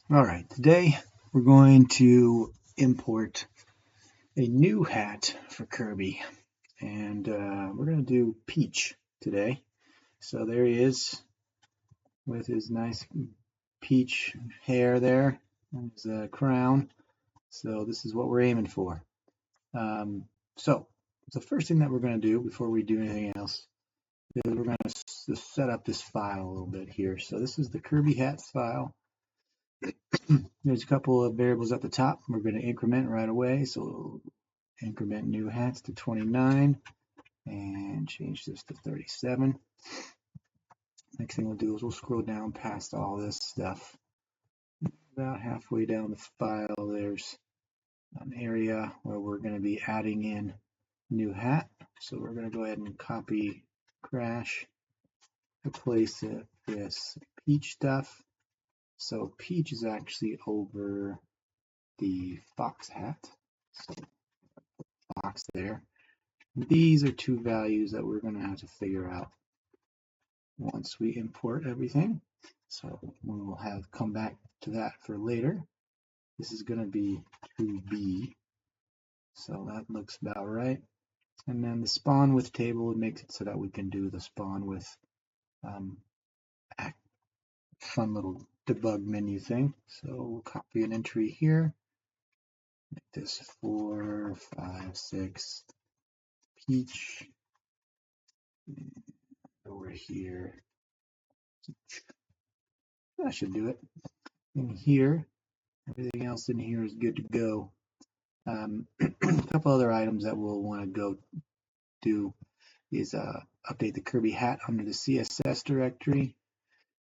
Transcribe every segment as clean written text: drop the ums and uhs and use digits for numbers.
All right, today we're going to import a new hat for Kirby, and we're going to do Peach today. So there he is with his nice peach hair there and his crown. So this is what we're aiming for. Um, so the first thing that we're going to do before we do anything else is we're going to set up this file a little bit here. So this is the Kirby hats file. There's a couple of variables at the top. We're going to increment right away. So we'll increment new hats to 29 and change this to 37. Next thing we'll do is we'll scroll down past all this stuff. About halfway down the file, there's an area where we're going to be adding in new hat. So we're going to go ahead and copy crash, replace it with peach stuff. So peach is actually over the fox hat. So box there. These are two values that we're going to have to figure out once we import everything. So we'll have come back to that for later. This is going to be 2b. So that looks about right. And then the spawn with table makes it so that we can do the spawn with fun little debug menu thing. So we'll copy an entry here. Make this 4, 5, 6 peach. And over here. That should do it. In here, everything else in here is good to go. A couple other items that we'll want to go do is update the Kirby hat under the CSS directory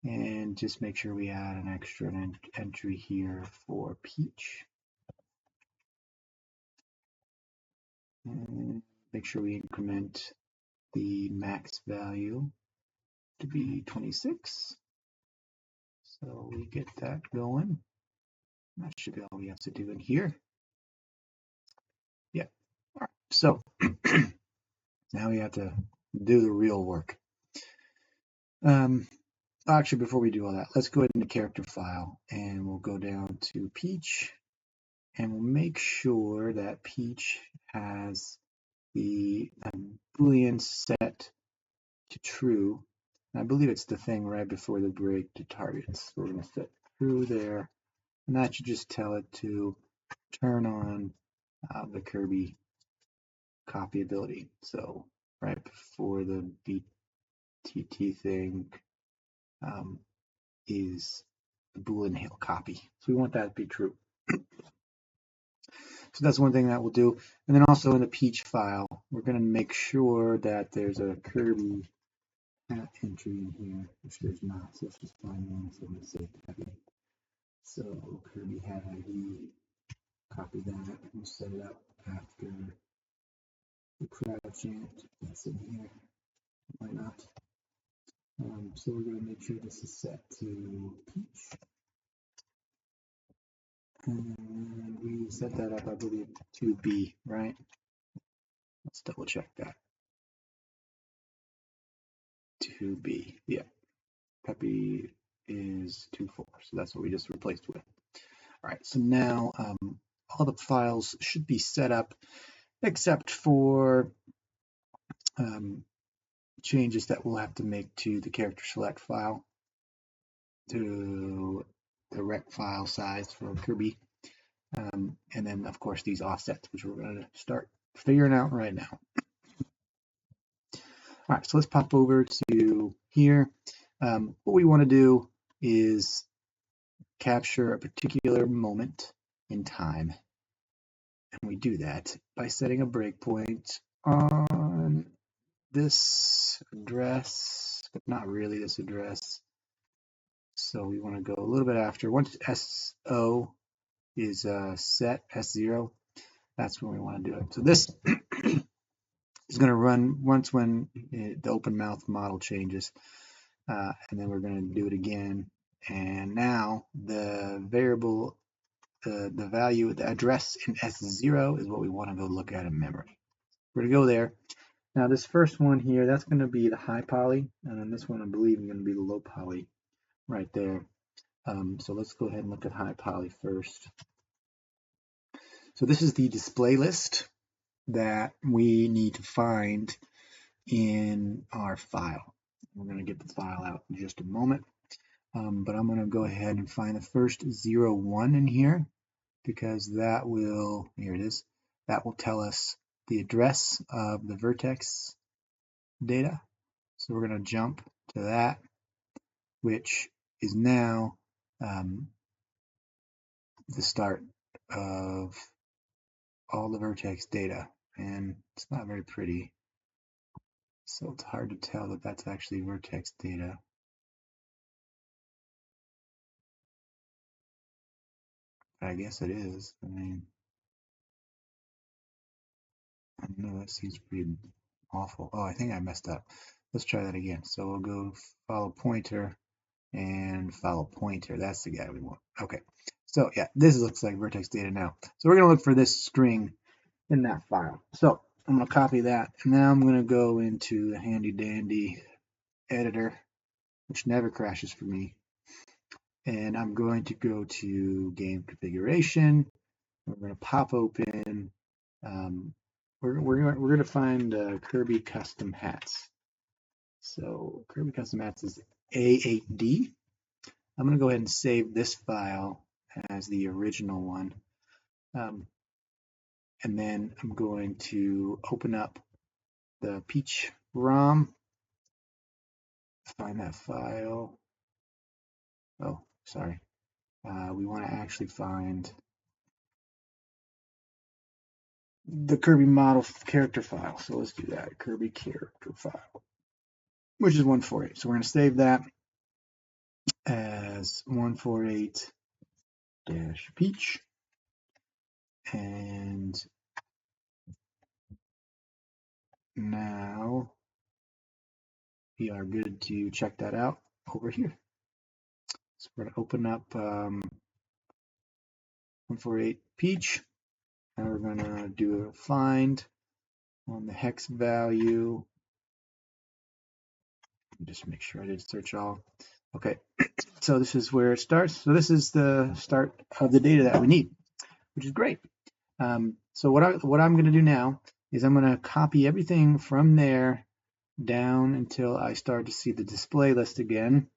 and just make sure we add an extra entry here for Peach. And make sure we increment the max value to be 26. So we get that going. That should be all we have to do in here. Yeah. All right. So now we have to do the real work. Actually, before we do all that, let's go ahead in the character file and we'll go down to Peach and we'll make sure that Peach has the Boolean set to true. And I believe it's the thing right before the break to targets. So we're going to set true there, and that should just tell it to turn on the Kirby copy ability. So right before the BTT thing is the Boolean hail copy. So we want that to be true. So that's one thing that we'll do. And then also in the Peach file, we're going to make sure that there's a Kirby hat entry in here, which there's not. So let's just find one. So I'm going to say Kirby. So Kirby hat ID, copy that, and set it up after the crowd chant. That's in here. Why not? So we're going to make sure this is set to Peach. And we set that up, I believe, to B, right? Let's double check that. To B, yeah. Peppy is 2.4, so that's what we just replaced with. All right, so now all the files should be set up except for changes that we'll have to make to the character select file, to the rec file size for Kirby, and then of course these offsets, which we're going to start figuring out right now. All right, so let's pop over to here. What we want to do is capture a particular moment in time. And we do that by setting a breakpoint on this address, but not really this address. So we want to go a little bit after. Once SO is set, S0, that's when we want to do it. So this is going to run once when the open mouth model changes. And then we're going to do it again. And now the variable, the value, the address in S0 is what we want to go look at in memory. We're going to go there. Now this first one here, that's going to be the high poly. And then this one, I believe, is going to be the low poly right there. So let's go ahead and look at high poly first. So this is the display list that we need to find in our file. We're going to get the file out in just a moment. But I'm going to go ahead and find the first 0, 1 in here, because that will, here it is, that will tell us the address of the vertex data. So we're going to jump to that, which is now the start of all the vertex data. And it's not very pretty, so it's hard to tell that that's actually vertex data. I guess it is. I mean, I don't know, that seems pretty awful. Oh, I think I messed up. Let's try that again. So we'll go follow pointer and follow pointer. That's the guy we want. Okay. So yeah, this looks like vertex data now. So we're going to look for this string in that file. So I'm going to copy that. And now I'm going to go into the handy dandy editor, which never crashes for me. And I'm going to go to game configuration. We're going to pop open. We're going to find Kirby custom hats. So Kirby custom hats is A8D. I'm going to go ahead and save this file as the original one. And then I'm going to open up the Peach ROM, find that file. Oh, sorry. We want to actually find the Kirby model character file. So let's do that, Kirby character file, which is 148. So we're going to save that as 148-Peach. And now we are good to check that out over here. So we're going to open up 148 Peach, and we're going to do a find on the hex value. Just make sure I did search all. Okay, so this is where it starts. So this is the start of the data that we need, which is great. So what I'm going to do now is I'm going to copy everything from there down until I start to see the display list again,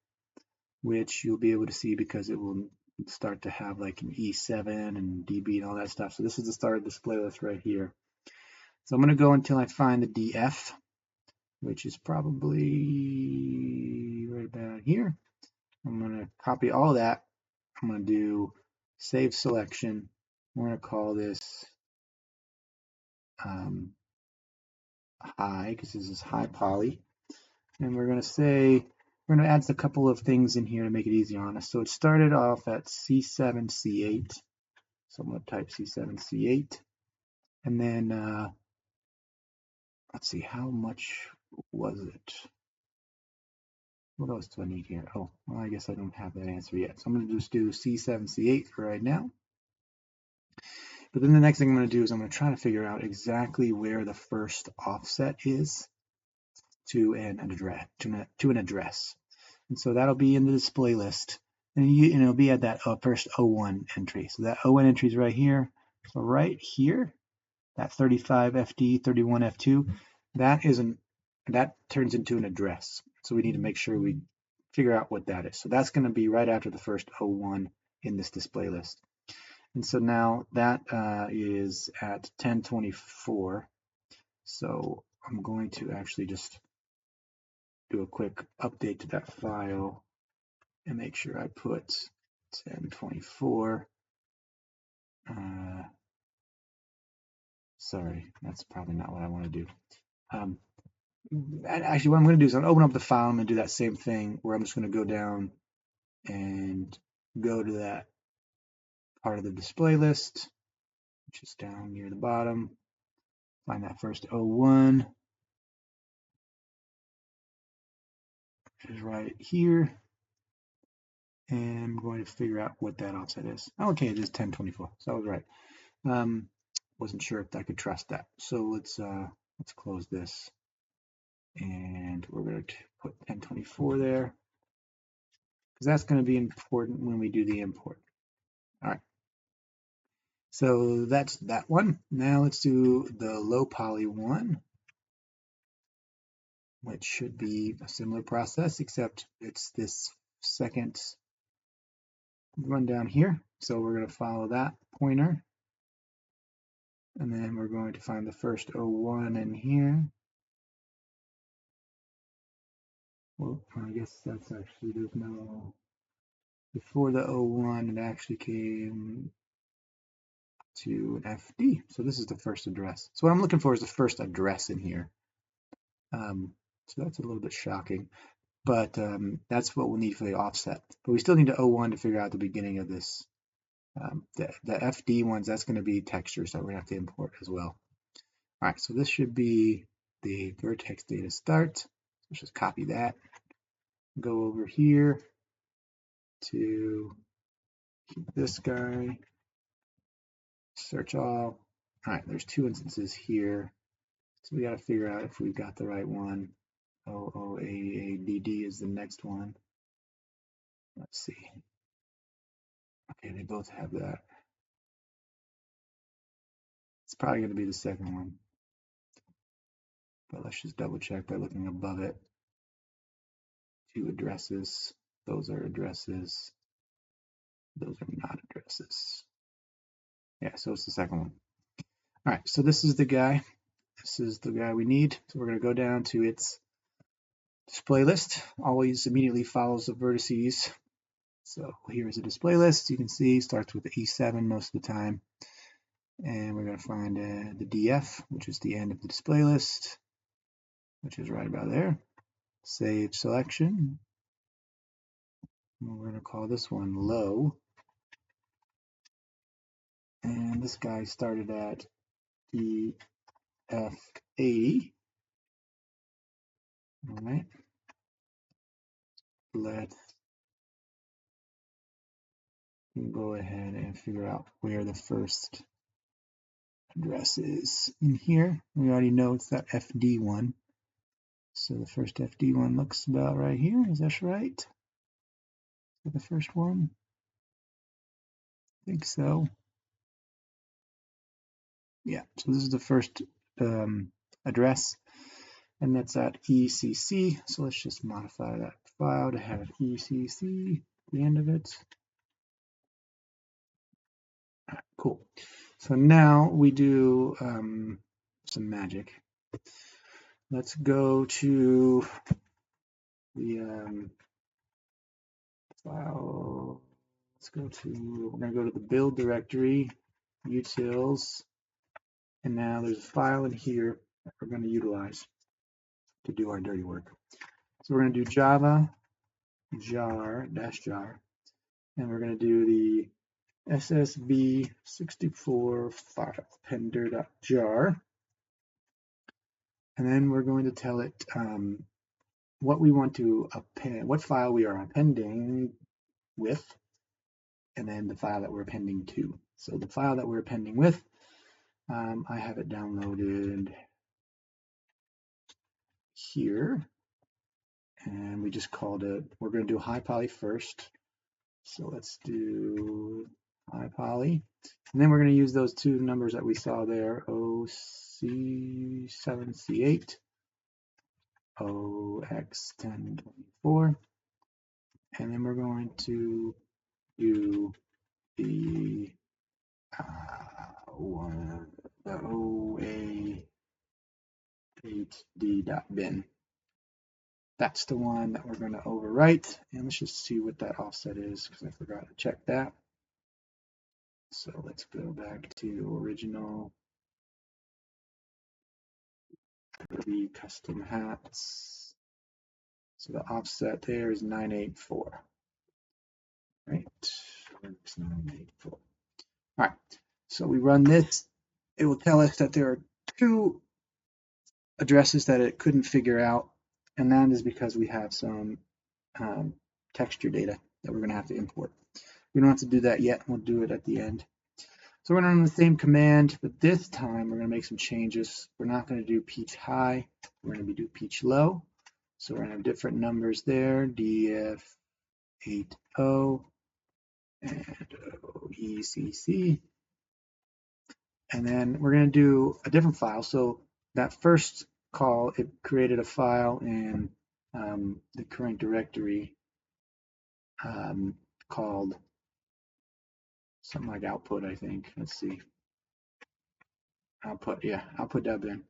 which you'll be able to see because it will start to have like an E7 and DB and all that stuff. So this is the start of the display list right here. So I'm going to go until I find the DF, which is probably right about here. I'm going to copy all that. I'm going to do save selection. We're going to call this high, because this is high poly. And we're going to say, we're going to add a couple of things in here to make it easy on us. So it started off at C7, C8. So I'm going to type C7, C8. And then, let's see, how much was it? What else do I need here? Oh, well, I guess I don't have that answer yet. So I'm going to just do C7, C8 for right now. But then the next thing I'm going to do is I'm going to try to figure out exactly where the first offset is to an address. And so that'll be in the display list. And it'll be at that first O1 entry. So that O1 entry is right here. So right here, that 35 FD, 31 F2, that turns into an address. So we need to make sure we figure out what that is. So that's going to be right after the first O1 in this display list. And so now that is at 1024. So I'm going to actually just do a quick update to that file and make sure I put 1024. Sorry, that's probably not what I want to do. Actually, what I'm going to do is I'm going to open up the file. I'm going to do that same thing where I'm just going to go down and go to that part of the display list, which is down near the bottom. Find that first O1, which is right here. And I'm going to figure out what that offset is. Okay, it is 1024. So I was right. Wasn't sure if I could trust that. So let's close this, and we're going to put 1024 there. because that's going to be important when we do the import. All right. So that's that one. Now let's do the low poly one, which should be a similar process, except it's this second run down here. So we're going to follow that pointer. And then we're going to find the first O1 in here. Well, I guess that's actually, there's no, before the O1, it actually came to an FD. So this is the first address. So what I'm looking for is the first address in here. So that's a little bit shocking, but that's what we'll need for the offset. But we still need the O1 to figure out the beginning of this. The FD ones, that's going to be textures that we're going to have to import as well. All right, so this should be the vertex data start. Let's just copy that. Go over here to this guy. Search all. All right, there's two instances here. So we got to figure out if we've got the right one. OOAADD is the next one. Let's see. Okay, they both have that. It's probably going to be the second one. But let's just double check by looking above it. Two addresses. Those are addresses. Those are not addresses. Yeah, so it's the second one. All right, so this is the guy. This is the guy we need. So we're going to go down to its display list. Always immediately follows the vertices. So here's a display list. You can see starts with the E7 most of the time. And we're going to find the DF, which is the end of the display list, which is right about there. Save selection. And we're going to call this one low. And this guy started at EF80. All right. Let's go ahead and figure out where the first address is in here. We already know it's that FD one. So the first FD one looks about right here. Is that right? Is that the first one? I think so. Yeah, so this is the first address, and that's at ECC. So let's just modify that file to have ECC at the end of it. All right, cool. So now we do some magic. Let's go to the file. Let's go to, we're going to go to the build directory, utils, and now there's a file in here that we're going to utilize to do our dirty work. So we're going to do Java jar -jar, and we're going to do the ssb64 file appender.jar, and then we're going to tell it what we want to append, what file we are appending with, and then the file that we're appending to. So the file that we're appending with, I have it downloaded here, and we just called it, we're going to do high poly first. So let's do high poly, and then we're going to use those two numbers that we saw there, OC7C8, OX1024, and then we're going to do the OA8D.bin. That's the one that we're going to overwrite, and let's just see what that offset is because I forgot to check that. So let's go back to original Kirby custom hats. So the offset there is 984. Right, 984. All right, so we run this. It will tell us that there are two addresses that it couldn't figure out, and that is because we have some texture data that we're going to have to import. We don't have to do that yet. We'll do it at the end. So we're going to run the same command, but this time we're going to make some changes. We're not going to do peach high. We're going to do peach low. So we're going to have different numbers there. DF 80 and OECC. And then we're going to do a different file. So that first call, it created a file in the current directory called something like output, I think. Let's see. Output, yeah, output.bin.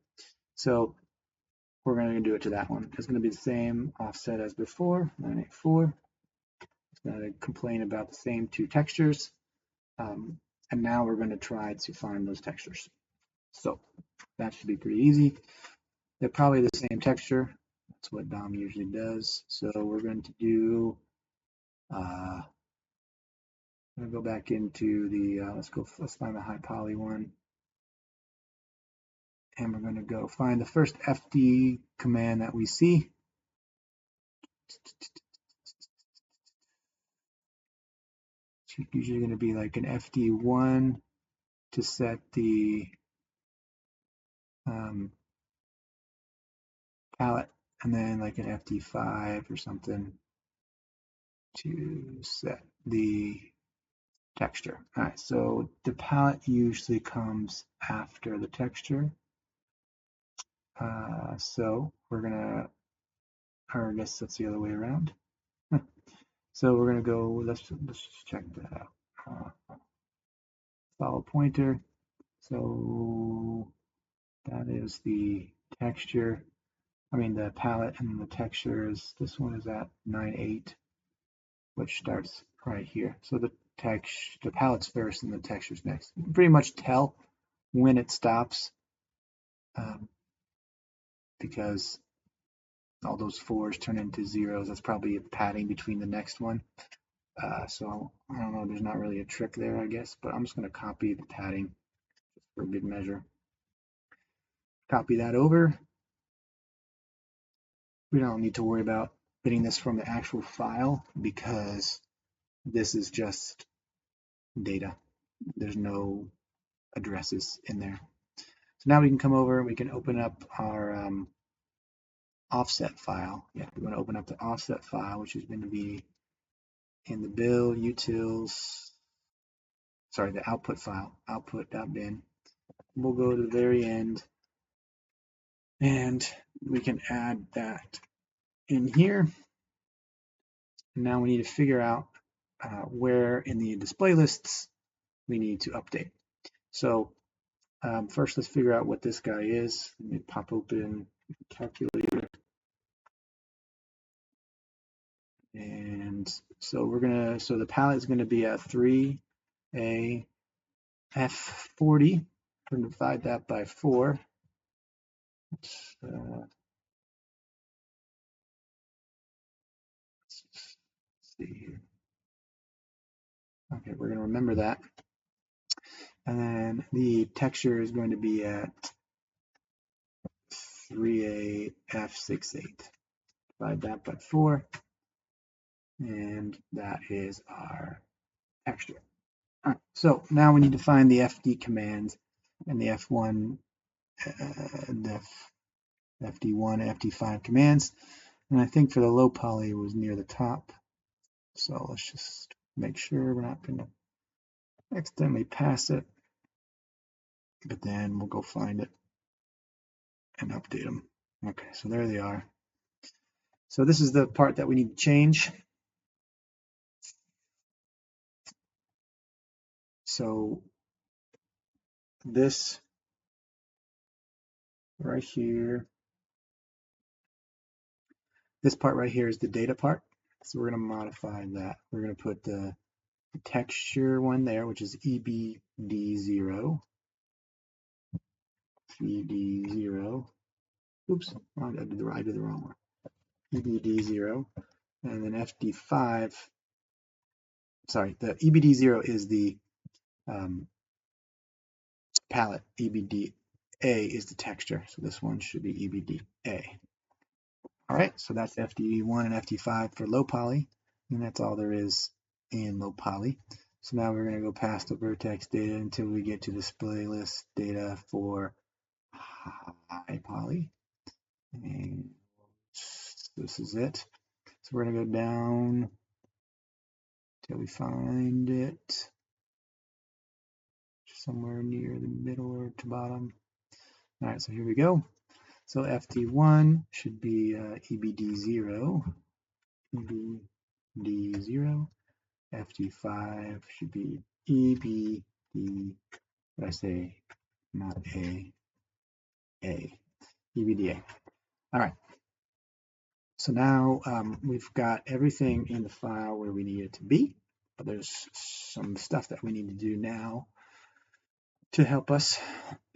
So we're going to do it to that one. It's going to be the same offset as before, 984. It's going to complain about the same two textures. And now we're going to try to find those textures. So that should be pretty easy. They're probably the same texture. That's what DOM usually does. So we're going to do, I'm going to go back into the, let's find the high poly one. And we're going to go find the first FD command that we see. It's usually going to be like an FD1 to set the palette, and then like an FD5 or something to set the texture. All right, so the palette usually comes after the texture. So we're gonna, or I guess that's the other way around. So we're gonna go, let's check that out. Follow pointer. So that is the texture. I mean the palette, and the textures. This one is at 9.8, which starts right here. So the palette's first and the texture's next. You can pretty much tell when it stops because all those 4s turn into 0s. That's probably a padding between the next one. So I don't know, there's not really a trick there, I guess, but I'm just going to copy the padding for good measure. Copy that over. We don't need to worry about getting this from the actual file because this is just data. There's no addresses in there. So now we can come over, we can open up our offset file. Yeah, we're going to open up the offset file, which is going to be in the build utils, sorry, the output file, output.bin. We'll go to the very end and we can add that in here. And now we need to figure out where in the display lists we need to update. So first let's figure out what this guy is. Let me pop open calculator. And so so the palette is gonna be a 3A F40. We're gonna divide that by 4. Let's see here. Okay, we're gonna remember that. And then the texture is going to be at 3A F68. Divide that by 4. And that is our texture. All right, so now we need to find the FD commands and the F1, the FD1, FD5 commands. And I think for the low poly it was near the top. So let's just make sure we're not going to accidentally pass it. But then we'll go find it and update them. Okay, so there they are. So this is the part that we need to change. So this right here, this part right here is the data part. So we're going to modify that. We're going to put the texture one there, which is EBD0. EBD0. Oops, I did the wrong one. EBD0. And then FD5. Sorry, the EBD0 is the palette. EBDA is the texture. So this one should be EBDA. All right, so that's FD1 and FD5 for low poly, and that's all there is in low poly. So now we're going to go past the vertex data until we get to display list data for high poly. And this is it. So we're going to go down till we find it somewhere near the middle or to bottom. All right, so here we go. So FD1 should be EBD0, EBD0. FD5 should be EBD, what did I say? Not A, EBDA. All right. So now we've got everything in the file where we need it to be, but there's some stuff that we need to do now to help us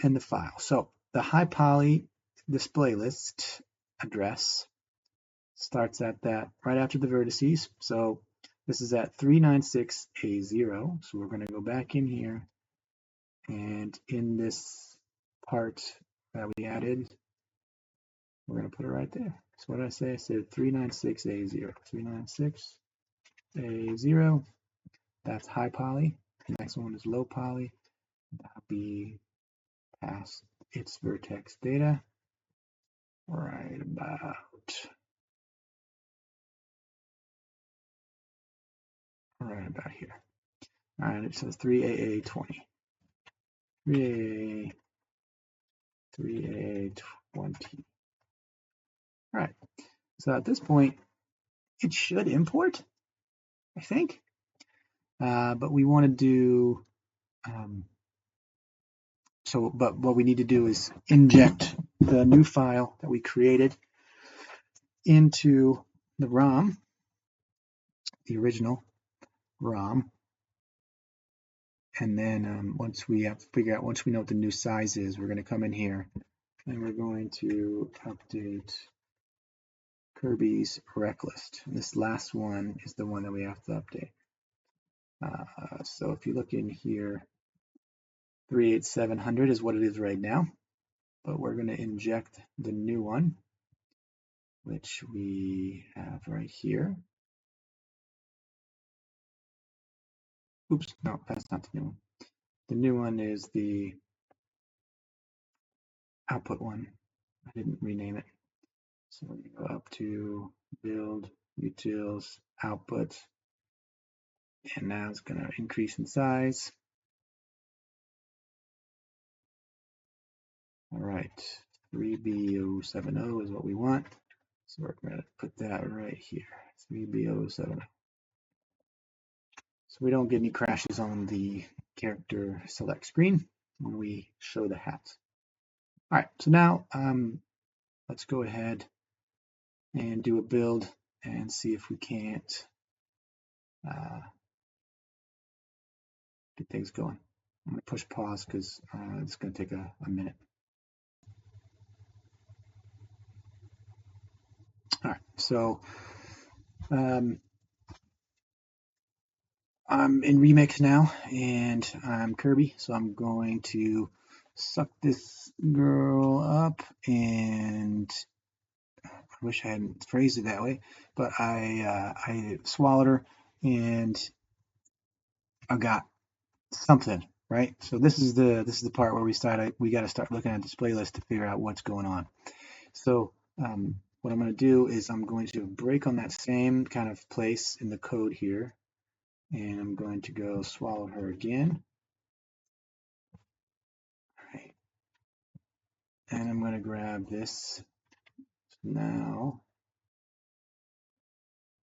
in the file. So the high poly display list address starts at that right after the vertices. So this is at 396A0. So we're going to go back in here, and in this part that we added, we're going to put it right there. So what did I say? I said 396A0. 396A0. That's high poly. The next one is low poly. That'll be past its vertex data right about here. All right, it says 3AA20. 3AA 3AA20. All right, so at this point, it should import, I think. But we want to do, but what we need to do is inject the new file that we created into the ROM, the original ROM. And then once we have to figure out, once we know what the new size is, we're going to come in here and we're going to update Kirby's rec list. And this last one is the one that we have to update. So if you look in here, 38700 is what it is right now, but we're going to inject the new one, which we have right here. Oops, no, that's not the new one. The new one is the output one. I didn't rename it. So we're going to go up to build, utils, output, and now it's going to increase in size. All right, 3B070 is what we want. So we're going to put that right here, 3B070. So we don't get any crashes on the character select screen when we show the hats. All right, so now let's go ahead and do a build and see if we can't get things going. I'm going to push pause because it's going to take a minute. All right, so I'm in Remix now, and I'm Kirby, so I'm going to suck this girl up, and I wish I hadn't phrased it that way, but I swallowed her, and I got something, right? So this is the part where we got to start looking at the display list to figure out what's going on. So what I'm going to do is I'm going to break on that same kind of place in the code here, and I'm going to go swallow her again. All right. And I'm going to grab this. So now,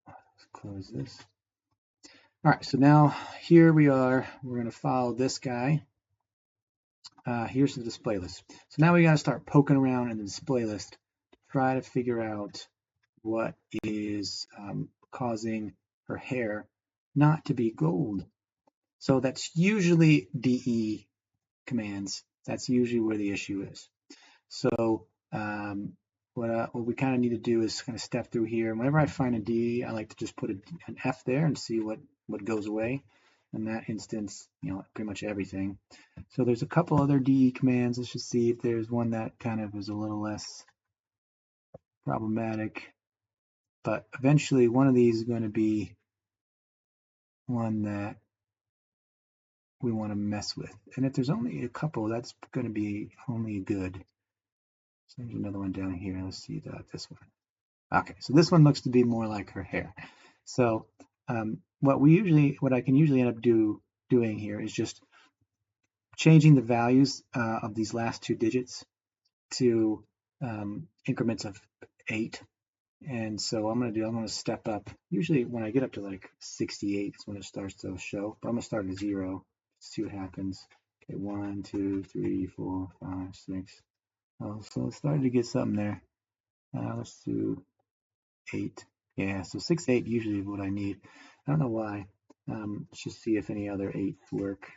let's close this. All right, so now here we are. We're going to follow this guy. Here's the display list. So now we got to start poking around in the display list to try to figure out what is causing her hair not to be gold. So that's usually DE commands. That's usually where the issue is. So what we kind of need to do is kind of step through here. And whenever I find a D, I like to just put an F there and see what goes away. In that instance, pretty much everything. So there's a couple other DE commands. Let's just see if there's one that kind of is a little less problematic. But eventually one of these is going to be one that we want to mess with. And if there's only a couple, that's going to be only good. So there's another one down here. Let's see this one. Okay, so this one looks to be more like her hair. So what I can usually end up doing here is just changing the values of these last two digits to increments of 8. And so I'm going to step up. Usually when I get up to like 68 is when it starts to show, but I'm going to start at 0, see what happens. Okay, 1, 2, 3, 4, 5, 6. Oh, so it's starting to get something there. Let's do 8. Yeah, so 6, 8 usually is what I need. I don't know why. Let's just see if any other 8s work.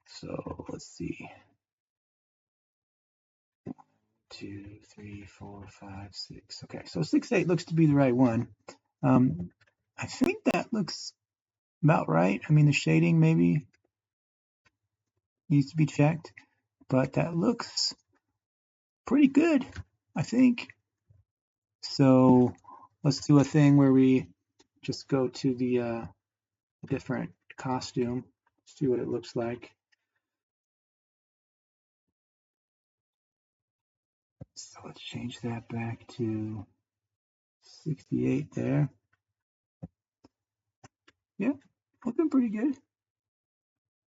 So let's see. 2, 3, 4, 5, 6. Okay, so 6, 8 looks to be the right one. I think that looks about right. I mean, the shading maybe needs to be checked, but that looks pretty good, I think. So let's do a thing where we just go to the different costume, see what it looks like. So let's change that back to 68 there. Yeah, looking pretty good.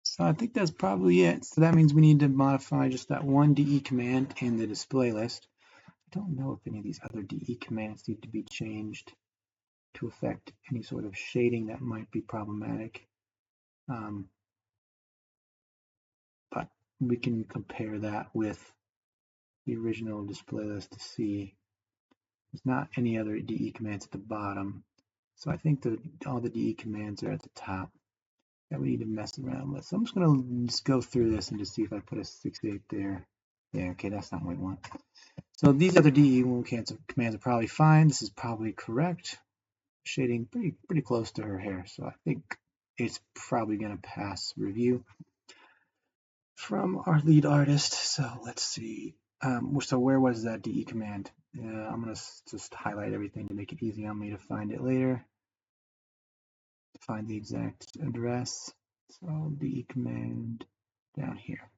So I think that's probably it. So that means we need to modify just that one DE command in the display list. I don't know if any of these other DE commands need to be changed to affect any sort of shading that might be problematic. But we can compare that with the original display list to see. There's not any other DE commands at the bottom. So I think that all the DE commands are at the top that we need to mess around with. So I'm just going to go through this and just see if I put a 6.8 there. Yeah, okay, that's not what I want. So these other DE commands are probably fine. This is probably correct. Shading pretty close to her hair, so I think it's probably going to pass review from our lead artist. So let's see. So where was that DE command? I'm going to just highlight everything to make it easy on me to find it later. To find the exact address. So DE command down here.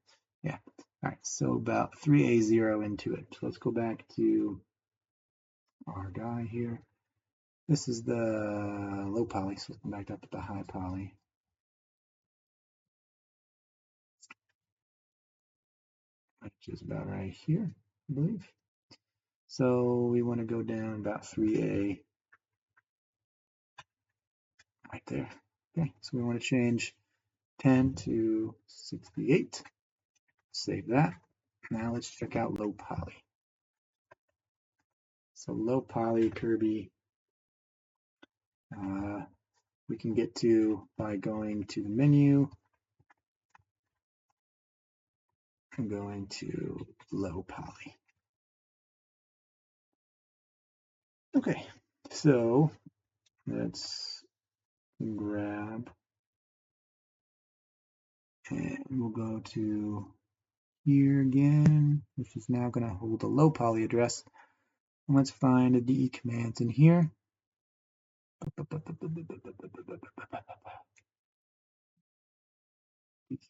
Yeah. All right. So about 3A0 into it. So let's go back to our guy here. This is the low poly, so let's go back up to the high poly. Which is about right here, I believe. So we want to go down about 3A right there. Okay, so we want to change 10 to 68. Save that. Now let's check out low poly. So low poly Kirby, we can get to by going to the menu and going to low poly. Okay, so let's grab and we'll go to here again, which is now going to hold a low poly address. And let's find the DE commands in here.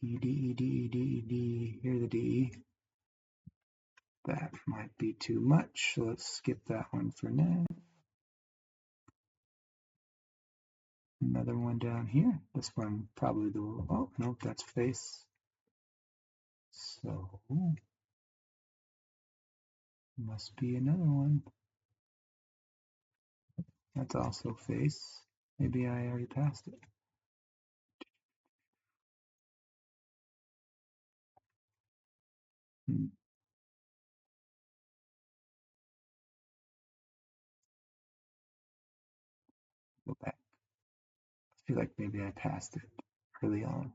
DE. Here the DE. That might be too much, so let's skip that one for now. Another one down here. This one probably the, oh, no, that's face. So, must be another one. That's also face. Maybe I already passed it. Go back. I feel like maybe I passed it early on.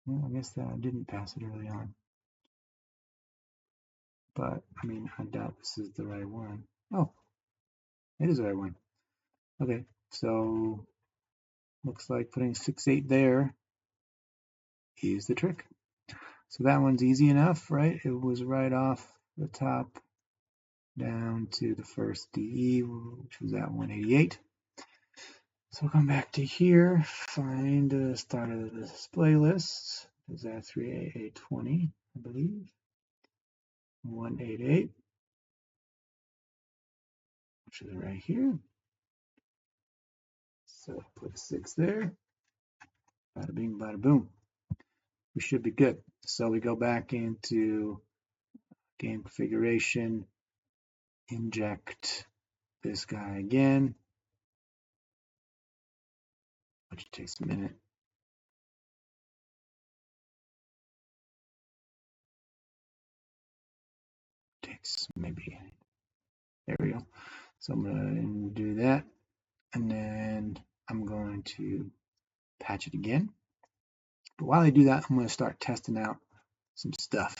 Well, I guess I didn't pass it early on. But, I mean, I doubt this is the right one. Oh, it is the right one. Okay, so looks like putting 6.8 there is the trick. So that one's easy enough, right? It was right off the top down to the first DE, which was at 188. So we'll come back to here, find the start of the display list. Is that 3A820, I believe. 188, which is right here. So put a 6 there. Bada bing, bada boom. We should be good. So we go back into game configuration, inject this guy again, which takes a minute. Takes maybe, there we go. So I'm going to do that, and then I'm going to patch it again. But while I do that, I'm going to start testing out some stuff.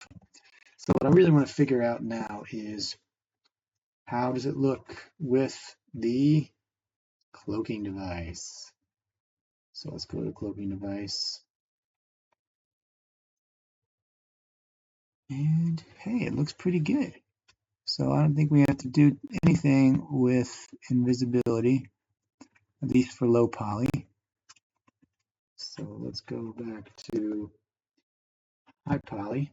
So what I really want to figure out now is how does it look with the cloaking device. So let's go to cloaking device. And hey, it looks pretty good. So I don't think we have to do anything with invisibility, at least for low poly. So let's go back to high poly.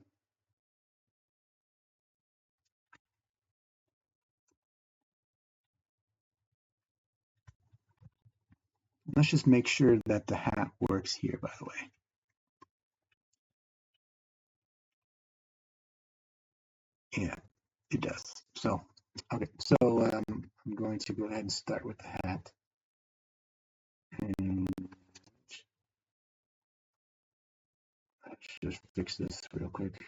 Let's just make sure that the hat works here, by the way. Yeah, it does. So, okay, so I'm going to go ahead and start with the hat. And let's just fix this real quick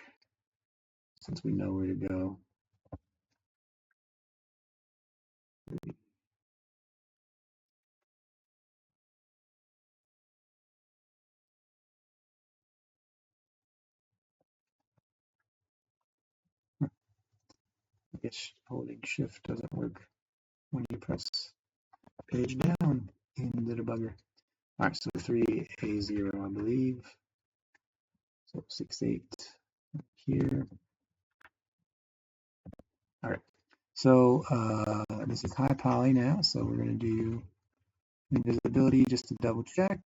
since we know where to go. I guess holding shift doesn't work when you press page down in the debugger. All right, so 3A0, I believe. So 6.8 here. All right, so this is high poly now, so we're going to do invisibility just to double check.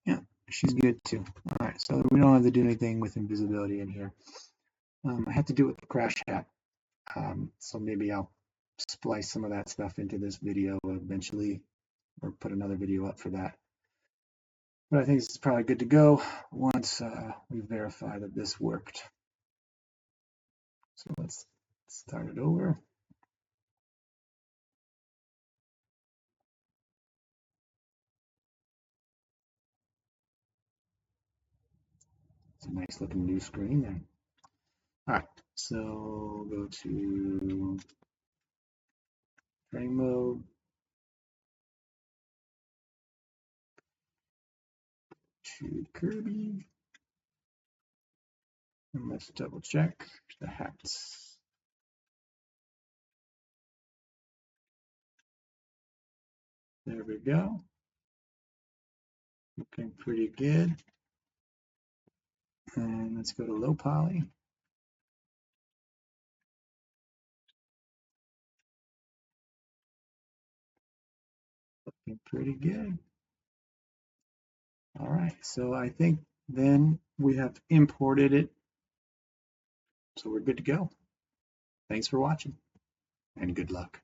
Yeah, she's good too. All right, so we don't have to do anything with invisibility in here. I have to do it with the crash hat, so maybe I'll splice some of that stuff into this video eventually, or put another video up for that. But I think this is probably good to go once we verify that this worked. So let's start it over. It's a nice looking new screen there. All right, so go to training mode, to Kirby, and let's double check the hats. There we go. Looking pretty good. And let's go to low poly. Looking pretty good. All right, so I think then we have imported it. So we're good to go. Thanks for watching and good luck.